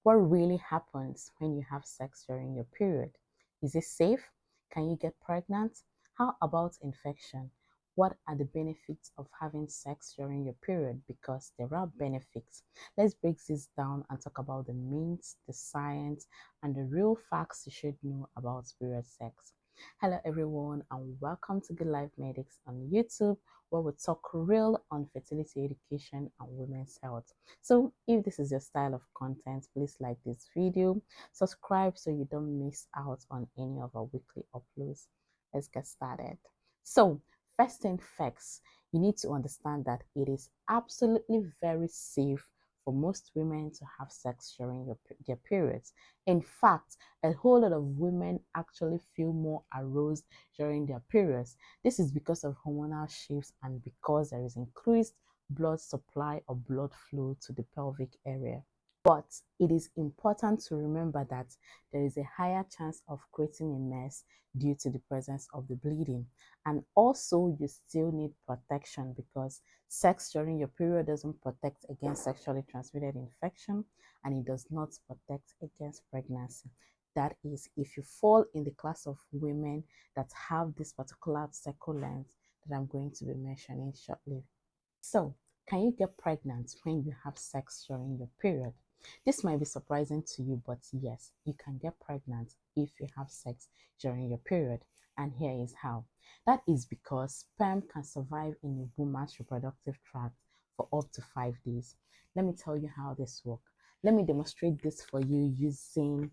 What really happens when you have sex during your period? Is it safe? Can you get pregnant? How about infection? What are the benefits of having sex during your period? Because there are benefits. Let's break this down and talk about the myths, the science, and the real facts you should know about period sex. Hello everyone and welcome to Good Life Medics on YouTube, where we talk real on fertility education and women's health. So if this is your style of content, please like this video, subscribe so you don't miss out on any of our weekly uploads. Let's get started. So first thing first, you need to understand that it is absolutely very safe for most women to have sex during their periods. In fact, a whole lot of women actually feel more aroused during their periods. This is because of hormonal shifts and because there is increased blood supply or blood flow to the pelvic area. But it is important to remember that there is a higher chance of creating a mess due to the presence of the bleeding. And also, you still need protection because sex during your period doesn't protect against sexually transmitted infection and it does not protect against pregnancy. That is, if you fall in the class of women that have this particular cycle length that I'm going to be mentioning shortly. So, can you get pregnant when you have sex during your period? This might be surprising to you, but yes, you can get pregnant if you have sex during your period. And here is how. That is because sperm can survive in a woman's reproductive tract for up to 5 days. Let me tell you how this works. Let me demonstrate this for you using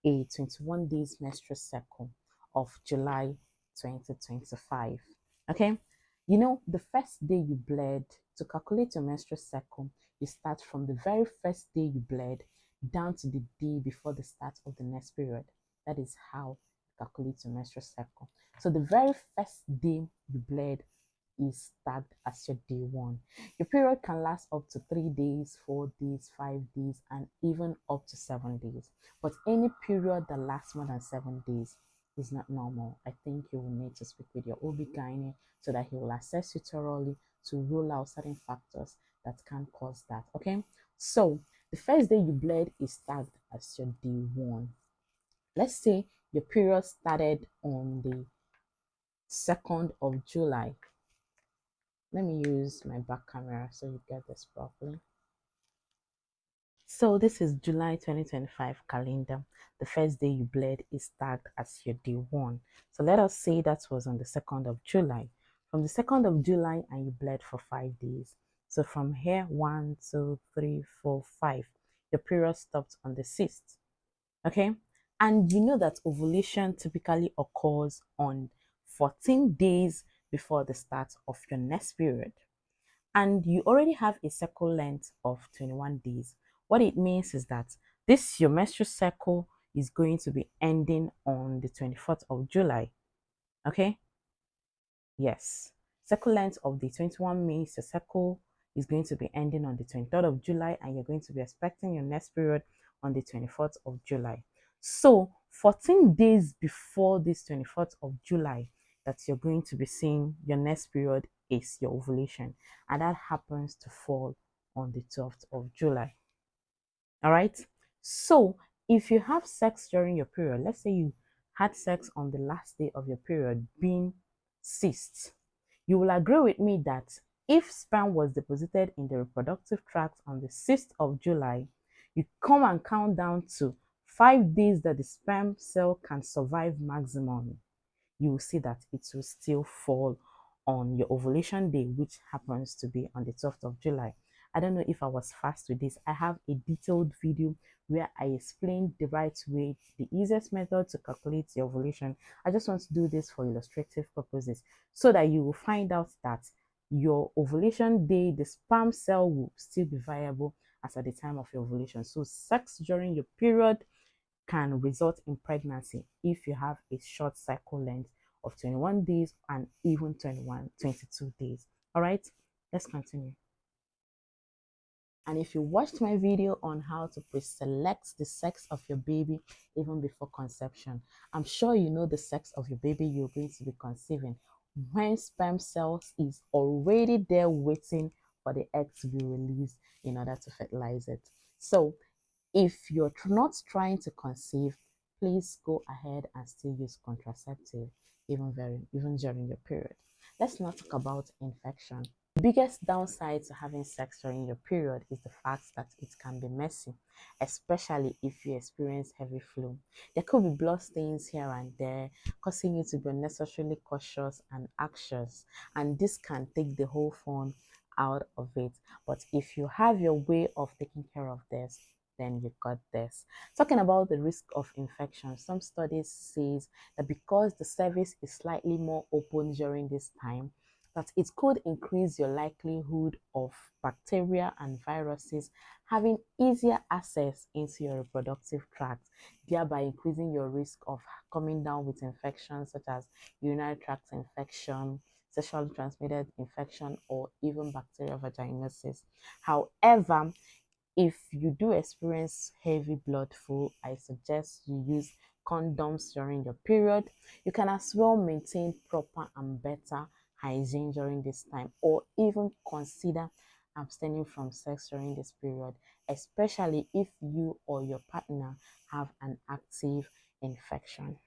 a 21 days menstrual cycle of July 2025. Okay, you know, the first day you bled, to calculate your menstrual cycle, you start from the very first day you bled down to the day before the start of the next period. That is how you calculate your menstrual cycle. So the very first day you bled is tagged as your day one. Your period can last up to 3 days, 4 days, 5 days, and even up to 7 days. But any period that lasts more than 7 days is not normal. I think you will need to speak with your OB/GYN so that he will assess you thoroughly to rule out certain factors that can cause that. Okay, so the first day you bled is tagged as your day one. Let's say your period started on the 2nd of July. Let me use my back camera so you get this properly. So this is July 2025 calendar. The first day you bled is tagged as your day one. So let us say that was on the 2nd of July. From the 2nd of July and you bled for 5 days. So from here, 1, 2, 3, 4, 5. Your period stopped on the 6th. Okay. And you know that ovulation typically occurs on 14 days before the start of your next period. And you already have a cycle length of 21 days. What it means is that this your menstrual cycle is going to be ending on the 24th of July. Okay? Yes. Cycle length of the 21 means the cycle is going to be ending on the 23rd of July and you're going to be expecting your next period on the 24th of July. So 14 days before this 24th of July that you're going to be seeing your next period is your ovulation, and that happens to fall on the 12th of July. All right. So if you have sex during your period, let's say you had sex on the last day of your period being 6th, you will agree with me that if sperm was deposited in the reproductive tract on the 6th of July, you come and count down to 5 days that the sperm cell can survive maximum, you will see that it will still fall on your ovulation day, which happens to be on the 12th of July. I don't know if I was fast with this. I have a detailed video where I explained the right way, the easiest method to calculate your ovulation. I just want to do this for illustrative purposes so that you will find out that your ovulation day, the sperm cell will still be viable as at the time of your ovulation. So sex during your period can result in pregnancy if you have a short cycle length of 21 days and even 22 days. All right, let's continue. And if you watched my video on how to pre-select the sex of your baby even before conception, I'm sure you know the sex of your baby you're going to be conceiving when sperm cells is already there waiting for the egg to be released in order to fertilize it. So If you're not trying to conceive, please go ahead and still use contraceptive even during your period. Let's not talk about infection. The biggest downside to having sex during your period is the fact that it can be messy, especially if you experience heavy flow. There could be blood stains here and there, causing you to be unnecessarily cautious and anxious, and this can take the whole fun out of it. But if you have your way of taking care of this, then you got this. Talking about the risk of infection, some studies says that because the cervix is slightly more open during this time, that it could increase your likelihood of bacteria and viruses having easier access into your reproductive tract, thereby increasing your risk of coming down with infections such as urinary tract infection, sexually transmitted infection, or even bacterial vaginosis. However, if you do experience heavy blood flow, I suggest you use condoms during your period. You can as well maintain proper and better hygiene during this time, or even consider abstaining from sex during this period, especially if you or your partner have an active infection.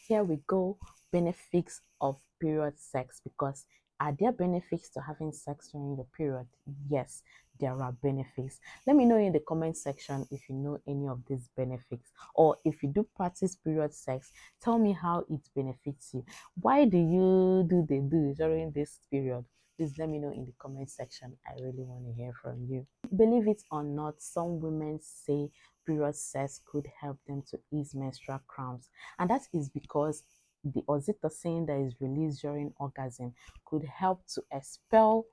Here we go, benefits of period sex. Because are there benefits to having sex during your period? Yes, there are benefits. Let me know in the comment section if you know any of these benefits, or if you do practice period sex, tell me how it benefits you. Why do you do the do during this period? Please let me know in the comment section. I really want to hear from you. Believe it or not, some women say period sex could help them to ease menstrual cramps, and that is because the oxytocin that is released during orgasm could help to expel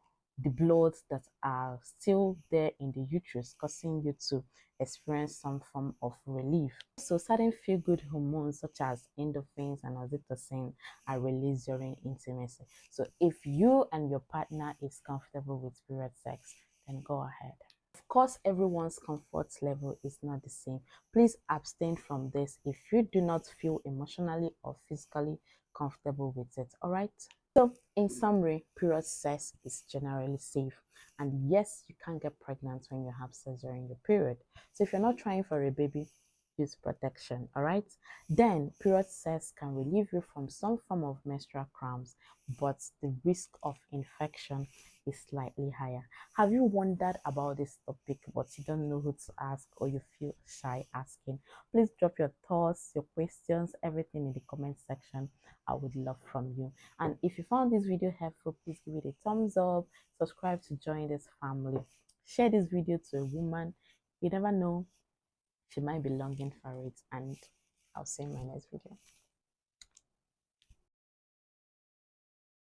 the bloods that are still there in the uterus, causing you to experience some form of relief. So certain feel-good hormones such as endorphins and oxytocin are released during intimacy. So if you and your partner is comfortable with period sex, then go ahead. Of course, everyone's comfort level is not the same. Please abstain from this if you do not feel emotionally or physically comfortable with it. All right. So, in summary, period sex is generally safe, and yes, you can get pregnant when you have sex during your period. So, if you're not trying for a baby, use protection. All right. Then, period sex can relieve you from some form of menstrual cramps, but the risk of infection is slightly higher. Have you wondered about this topic but you don't know who to ask, or you feel shy asking? Please drop your thoughts, your questions, everything in the comment section. I would love from you. And if you found this video helpful, please give it a thumbs up, subscribe to join this family, share this video to a woman. You never know, she might be longing for it. And I'll see you in my next video.